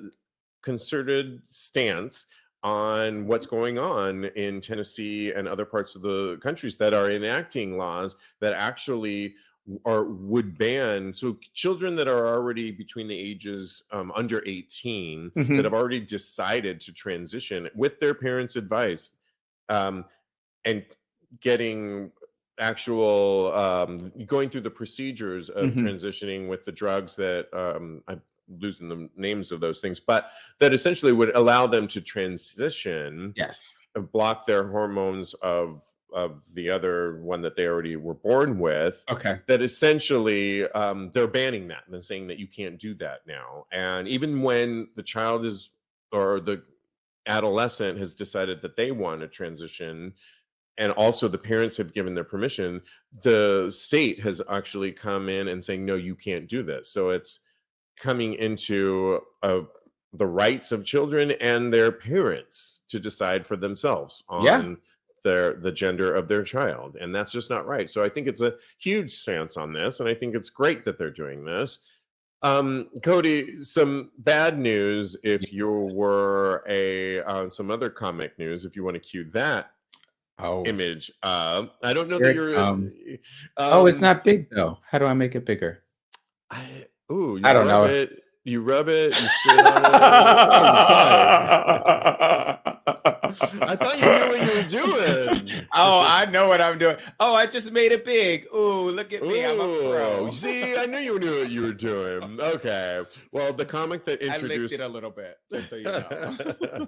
concerted stance on what's going on in Tennessee and other parts of the countries that are enacting laws that actually would ban, so children that are already between the ages under 18 that have already decided to transition with their parents' advice, and getting actual going through the procedures of transitioning with the drugs that I'm losing the names of those things, but that essentially would allow them to transition, block their hormones of the other one that they already were born with. That essentially they're banning that and saying that you can't do that now. And even when the child is, or the adolescent has decided that they want to transition, and also the parents have given their permission, the state has actually come in and saying, no, you can't do this. So it's coming into a the rights of children and their parents to decide for themselves on the gender of their child. And that's just not right. So I think it's a huge stance on this. And I think it's great that they're doing this. Kodi, some bad news if you were some other comic news, if you want to cue that image. I don't know that you're... it's not big though. How do I make it bigger? I don't know. You rub it, you spit on it. Oh, sorry. I thought you knew what you were doing. Oh, I know what I'm doing. Oh, I just made it big. Ooh, look at me. I'm a pro. See, I knew you knew what you were doing. Okay. Well, the comic that introduced... I licked it a little bit, just so you know.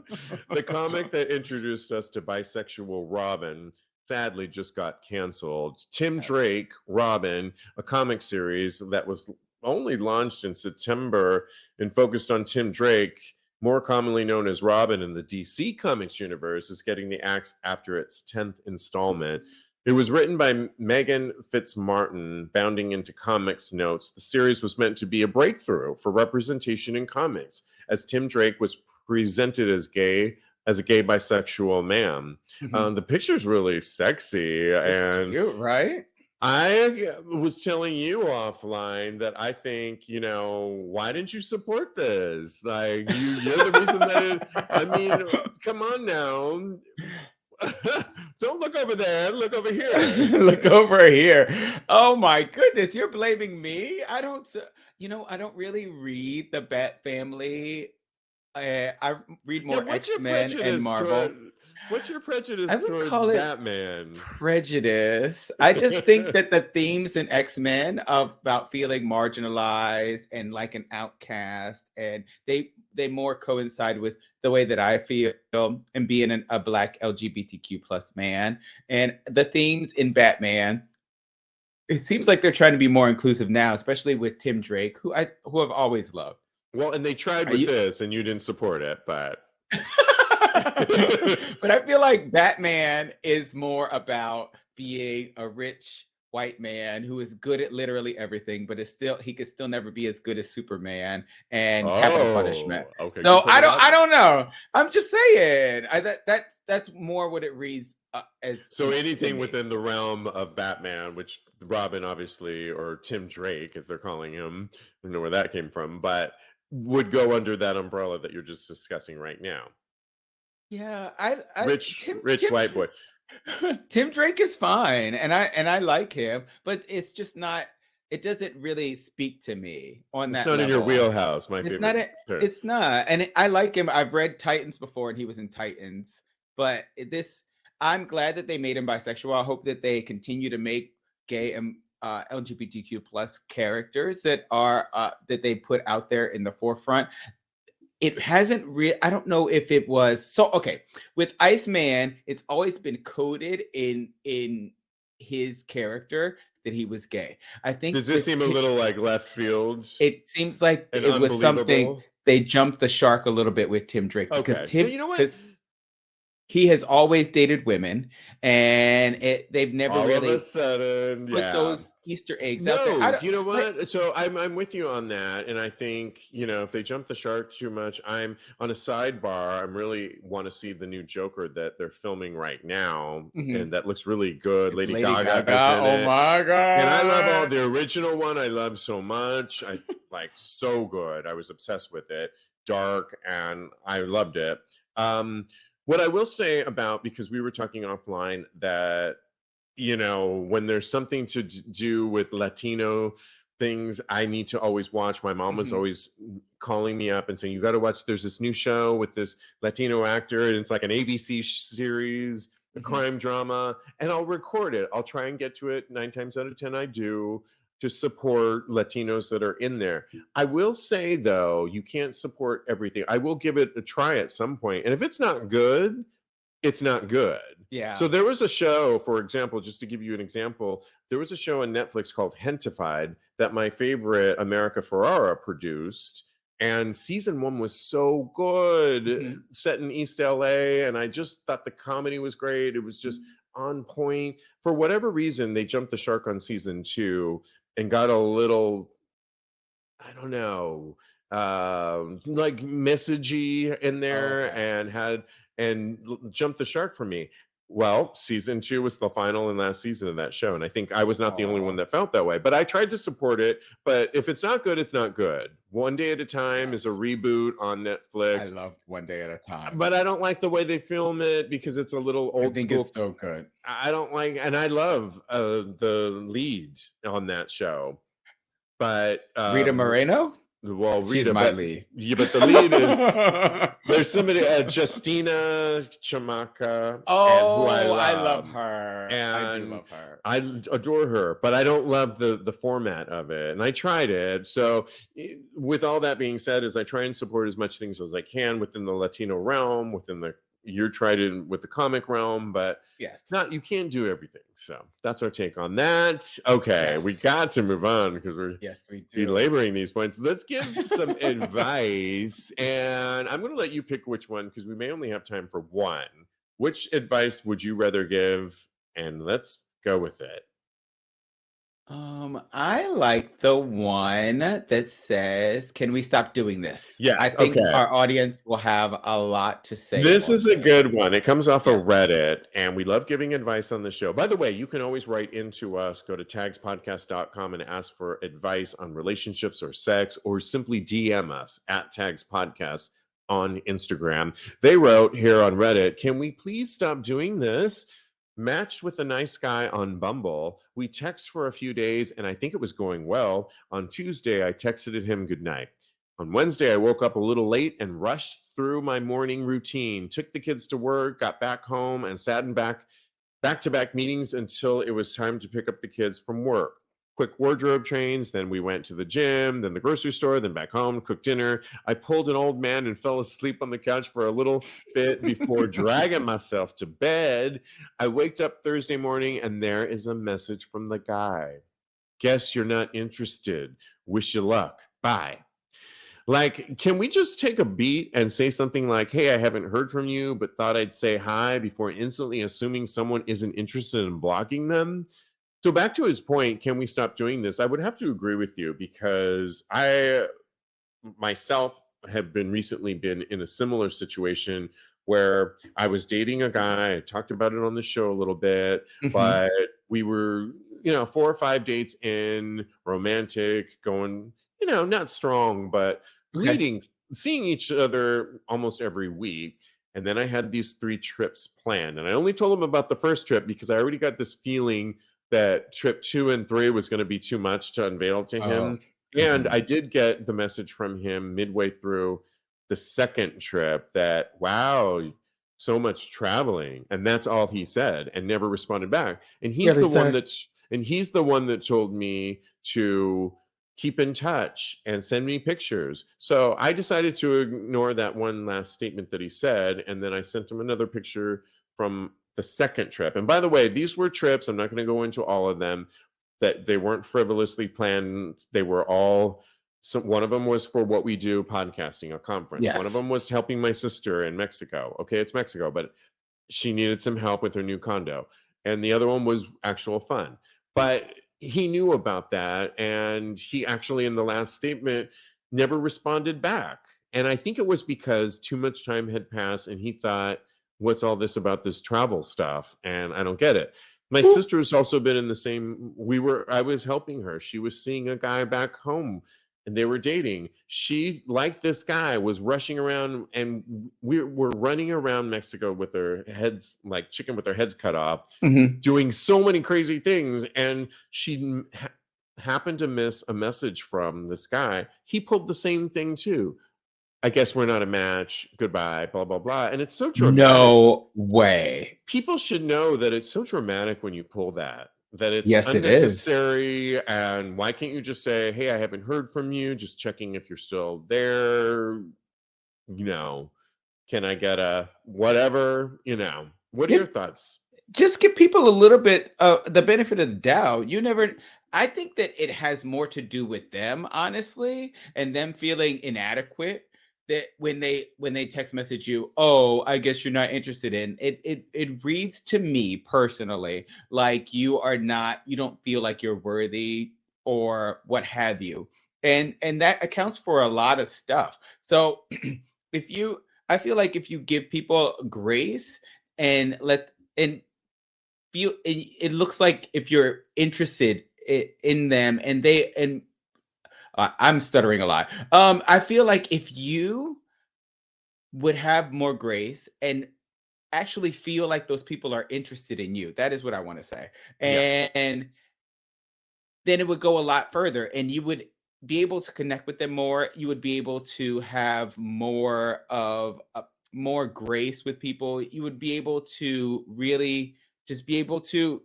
The comic that introduced us to bisexual Robin sadly just got canceled. Tim Drake, Robin, a comic series that was only launched in September and focused on Tim Drake, more commonly known as Robin in the DC Comics universe, is getting the axe after its 10th installment. It was written by Megan Fitzmartin, bounding into comics notes. The series was meant to be a breakthrough for representation in comics, as Tim Drake was presented as a gay bisexual man. The picture's really sexy. It's cute, right? I was telling you offline that I think, why didn't you support this? Like, you're the reason that come on now. Don't look over there. Look over here. Look over here. Oh my goodness, you're blaming me? I don't really read the Bat Family. I read more X-Men and Marvel. What's your prejudice towards Batman? Prejudice. I just think that the themes in X-Men about feeling marginalized and like an outcast, and they more coincide with the way that I feel and being a Black LGBTQ plus man. And the themes in Batman, it seems like they're trying to be more inclusive now, especially with Tim Drake, who I've always loved. Well, and they tried with this, and you didn't support it, but... But I feel like Batman is more about being a rich white man who is good at literally everything, but he could still never be as good as Superman and capital punishment. Okay, so I don't know. I'm just saying that's more what it reads as. So anything within the realm of Batman, which Robin obviously, or Tim Drake as they're calling him, I don't know where that came from, but would go under that umbrella that you're just discussing right now. Yeah, rich white boy. Tim Drake is fine, and I like him, but it's just not. It doesn't really speak to me on that. It's not level. in your wheelhouse. It's not, and I like him. I've read Titans before, and he was in Titans. But I'm glad that they made him bisexual. I hope that they continue to make gay and LGBTQ plus characters that they put out there in the forefront. It hasn't I don't know if it was so okay with Iceman. It's always been coded in his character that he was gay. I think. Does this seem a little like left field? It seems like it was something they jumped the shark a little bit with Tim Drake because Tim. You know what? He has always dated women, and they've never all really of a sudden put those Easter eggs out there. You know what? So I'm with you on that, and I think if they jump the shark too much, I'm on a sidebar. I really want to see the new Joker that they're filming right now, and that looks really good. Lady Gaga. Oh my god! And I love the original one. I love so much. I like so good. I was obsessed with it. Dark, and I loved it. What I will say about, because we were talking offline that, when there's something to do with Latino things, I need to always watch. My mom was always calling me up and saying, you got to watch, there's this new show with this Latino actor, and it's like an ABC series, a crime drama, and I'll record it. I'll try and get to it 9 times out of 10. I do, to support Latinos that are in there. I will say, though, you can't support everything. I will give it a try at some point. And if it's not good, it's not good. Yeah. So there was a show, for example, just to give you an example, there was a show on Netflix called Hentified that my favorite America Ferrara produced. And season 1 was so good, set in East LA. And I just thought the comedy was great. It was just on point. For whatever reason, they jumped the shark on season 2 and got a little, I don't know, like messagey in there, Okay. and jumped the shark for me. Well, season 2 was the final and last season of that show, and I think I was not the only one Oh, that felt that way. But I tried to support it. But if it's not good, it's not good. One Day at a Time is a yes. reboot on I Netflix, love One Day at a Time. but I don't like the way they film it because it's a little I old think school. it's so good. I don't like, and I love the lead on that show, but Rita Moreno? well, She's Rita, my but lead. yeah, but the lead is there's somebody, Justina Chamaka, and who I Oh, I love love, her. I do and love her. I adore her, but I don't love the format of it, and I tried it. So, with all that being said, is I try and support as much things as I can within the Latino realm, within the you're tried it with the comic realm, but Yes. not you can't do everything. So that's our take on that. Okay, we Yes. got to move on because we're Yes, we do. belaboring these points. Let's give some advice, and I'm going to let you pick which one because we may only have time for one. Which advice would you rather give? And let's go with it. I like the one that says, "Can we stop doing this?" Yeah, I think okay. our audience will have a lot to say This about is a this. good one. It comes off Yes. of Reddit, and we love giving advice on the show. By the way, you can always write into us. Go to tagspodcast.com and ask for advice on relationships or sex, or simply DM us at TAGSPodcast on Instagram. They wrote here on Reddit, "Can we please stop doing this? Matched with a nice guy on Bumble. We text for a few days, and I think it was going well. On Tuesday, I texted him goodnight. On Wednesday, I woke up a little late and rushed through my morning routine, took the kids to work, got back home, and sat in back-to-back meetings until it was time to pick up the kids from work. Quick wardrobe change, then we went to the gym, then the grocery store, then back home, cooked dinner. I pulled an old man and fell asleep on the couch for a little bit before dragging myself to bed. I waked up Thursday morning and there is a message from the guy. Guess you're not interested. Wish you luck. Bye." Like, can we just take a beat and say something like, "Hey, I haven't heard from you, but thought I'd say hi," before instantly assuming someone isn't interested in blocking them? So, back to his point, can we stop doing this? I would have to agree with you because I myself have recently been in a similar situation where I was dating a guy. I talked about it on the show a little bit, Mhm. but we were, 4 or 5 dates in, romantic, going, not strong, but Okay. seeing each other almost every week. And then I had these 3 trips planned. And I only told him about the first trip because I already got this feeling that trip 2 and 3 was going to be too much to unveil to Oh. him. And Mhm. I did get the message from him midway through the second trip that, wow, so much traveling. And that's all he said and never responded back. And Really sad. he's the one that told me to keep in touch and send me pictures. So I decided to ignore that one last statement that he said. And then I sent him another picture from the second trip. And by the way, these were trips. I'm not going to go into all of them, that they weren't frivolously planned. They were all, so one of them was for What We Do podcasting, a conference. One of Yes. them was helping my sister in Mexico. Okay, it's Mexico, but she needed some help with her new condo. And the other one was actual fun. But he knew about that. And he actually, in the last statement, never responded back. And I think it was because too much time had passed and he thought, what's all this about this travel stuff? And I don't get it. My sister's also been in the same, I was helping her. She was seeing a guy back home and they were dating. She liked this guy, was rushing around, and we were running around Mexico with our heads like chicken with our heads cut off, Mhm. doing so many crazy things. And she happened to miss a message from this guy. He pulled the same thing too. I guess we're not a match. Goodbye, blah, blah, blah. And it's so dramatic. No way. People should know that it's so dramatic when you pull that it's Yes, it is. unnecessary. And why can't you just say, "Hey, I haven't heard from you, just checking if you're still there, you know can I get a whatever?" What are Yeah, your thoughts? just give people a little bit the benefit of the doubt. I think that it has more to do with them, honestly, and them feeling inadequate, that when they text message you, "Oh, I guess you're not interested in it." It reads to me personally like you don't feel like you're worthy or what have you. And that accounts for a lot of stuff. So I feel like if you give people grace and it looks like if you're interested in them and I'm stuttering a lot. I feel like if you would have more grace and actually feel like those people are interested in you, that is what I want to say. And then it would go a lot further and you would be able to connect with them more. You would be able to have more grace with people. You would be able to really just be able to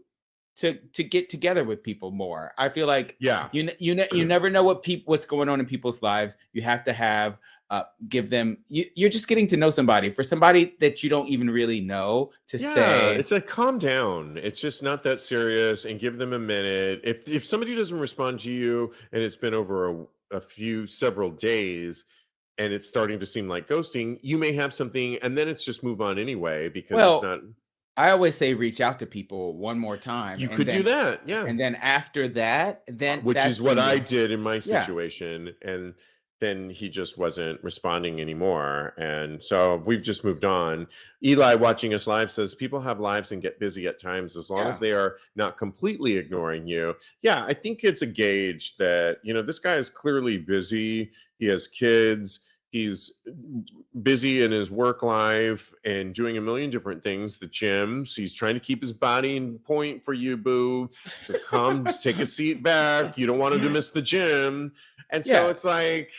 get together with people more. I feel like you never know what's going on in people's lives. You have to have give them. You're just getting to know somebody. For somebody that you don't even really know to say, it's like calm down. It's just not that serious, and give them a minute. If somebody doesn't respond to you, and it's been over several days, and it's starting to seem like ghosting, you may have something, and then it's just move on anyway because it's not. I always say reach out to people one more time. You could do that, yeah. And then after that, which is what I did in my situation, and then he just wasn't responding anymore. And so we've just moved on. Eli watching us live says people have lives and get busy at times as long as they are not completely ignoring you. Yeah, I think it's a gauge that, this guy is clearly busy. He has kids. He's busy in his work life and doing a million different things. The gym. So he's trying to keep his body in point for you, boo. So come, just take a seat back. You don't want him to miss the gym. And so it's like,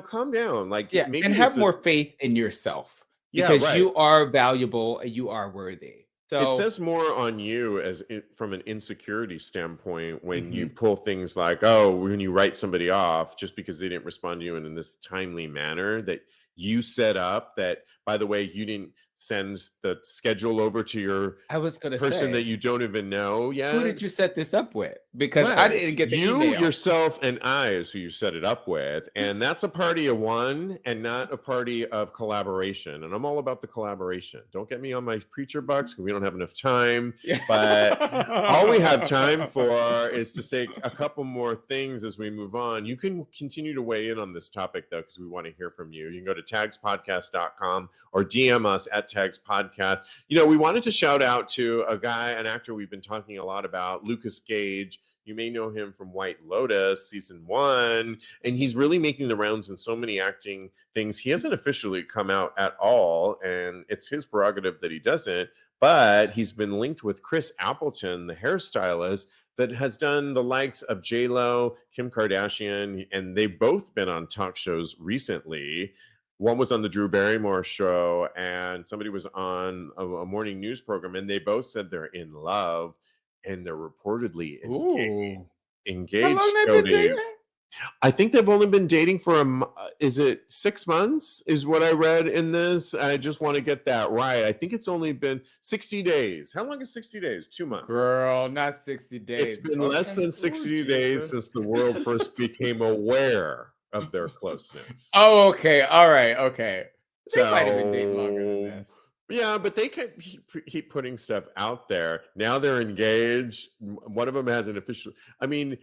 calm down. Like, maybe and have more faith in yourself because you are valuable and you are worthy. So it says more on you from an insecurity standpoint when you pull things like, when you write somebody off just because they didn't respond to you in this timely manner that you set up, that, by the way, you didn't send the schedule over to your person that you don't even know yet. Who did you set this up with? Because I didn't get the email. You, yourself, and I is who you set it up with. And that's a party of one and not a party of collaboration. And I'm all about the collaboration. Don't get me on my preacher bucks because we don't have enough time. But all we have time for is to say a couple more things as we move on. You can continue to weigh in on this topic, though, because we want to hear from you. You can go to TAGSPodcast.com or DM us at TAGSPodcast. We wanted to shout out to an actor we've been talking a lot about, Lucas Gage. You may know him from White Lotus season 1, and he's really making the rounds in so many acting things. He hasn't officially come out at all, and it's his prerogative that he doesn't, but he's been linked with Chris Appleton, the hairstylist that has done the likes of J-Lo, Kim Kardashian, and they've both been on talk shows recently. One was on the Drew Barrymore show, and somebody was on a morning news program, and they both said they're in love, and they're reportedly engaged. How long have they been dating? I think they've only been dating for is it 6 months is what I read in this. I just want to get that right. I think it's only been 60 days. How long is 60 days? 2 months. Girl, not 60 days. It's been less than 60 days since the world first became aware of their closeness. Oh, okay. All right. Okay. They might have been dating longer than this. Yeah, but they keep putting stuff out there. Now they're engaged. One of them has an official. I mean,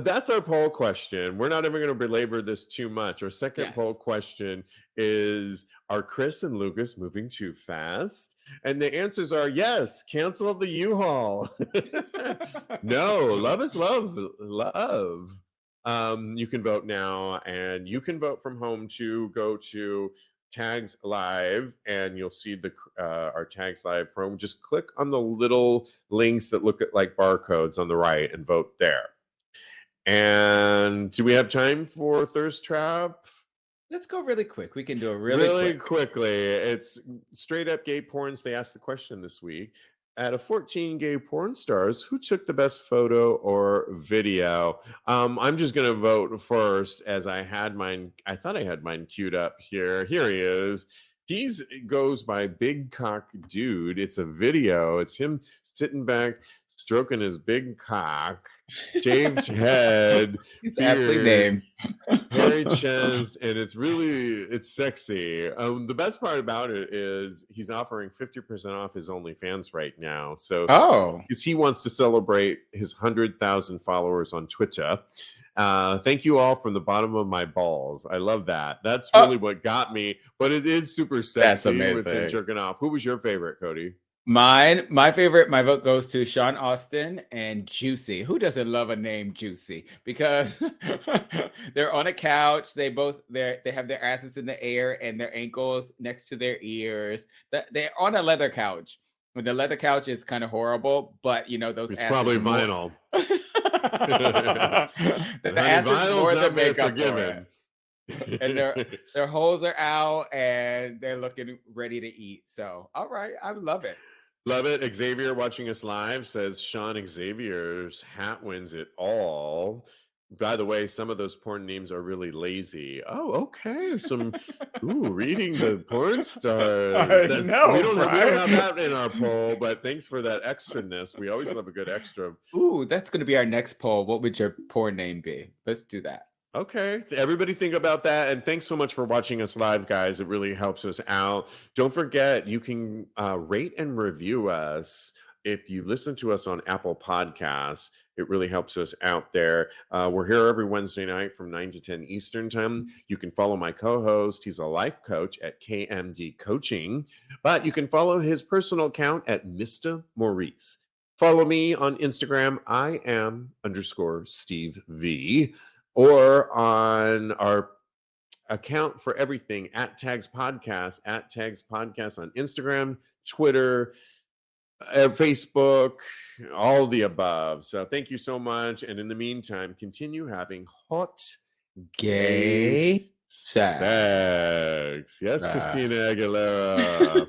that's our poll question. We're not even going to belabor this too much. Our second poll question is, are Chris and Lucas moving too fast? And the answers are yes, cancel the U-Haul. No, love is love. Love. You can vote now, and you can vote from home too. Go to Tags Live, and you'll see our Tags Live program. Just click on the little links that look like barcodes on the right and vote there. And do we have time for Thirst Trap? Let's go really quick. We can do it really quickly. It's straight up gay porns. They asked the question this week. Out of 14 gay porn stars, who took the best photo or video? I'm just going to vote first, as I had mine. I thought I had mine queued up here. Here he is. He goes by Big Cock Dude. It's a video. It's him sitting back, stroking his big cock, shaved head, he's aptly named, hairy chest, and it's sexy. The best part about it is he's offering 50% off his OnlyFans right now. So because he wants to celebrate his 100,000 followers on Twitter. Thank you all from the bottom of my balls. I love that. That's really what got me. But it is super sexy with him jerking off. Who was your favorite, Kodi? My favorite, my vote goes to Sean Astin and Juicy. Who doesn't love a name Juicy? Because they're on a couch. They have their asses in the air and their ankles next to their ears. They're on a leather couch. The leather couch is kind of horrible, but those. It's probably vinyl. The ass is more than makeup for it. And their holes are out and they're looking ready to eat. So, all right, I love it. Love it. Xavier watching us live says Sean Xavier's hat wins it all. By the way, some of those porn names are really lazy. Oh, okay. Reading the porn stars. I know, we don't have that in our poll, but thanks for that extraness. We always love a good extra. Ooh, that's going to be our next poll. What would your porn name be? Let's do that. Okay. Everybody think about that. And thanks so much for watching us live, guys. It really helps us out. Don't forget, you can rate and review us. If you listen to us on Apple Podcasts, it really helps us out there. We're here every Wednesday night from 9 to 10 Eastern time. You can follow my co-host. He's a life coach at KMD Coaching. But you can follow his personal account at Mr. Maurice. Follow me on Instagram. I am _Steve V. Or on our account for everything at TAGSPodcast, on Instagram, Twitter, Facebook, all the above. So thank you so much. And in the meantime, continue having hot gay sex. Yes, Christina Aguilera.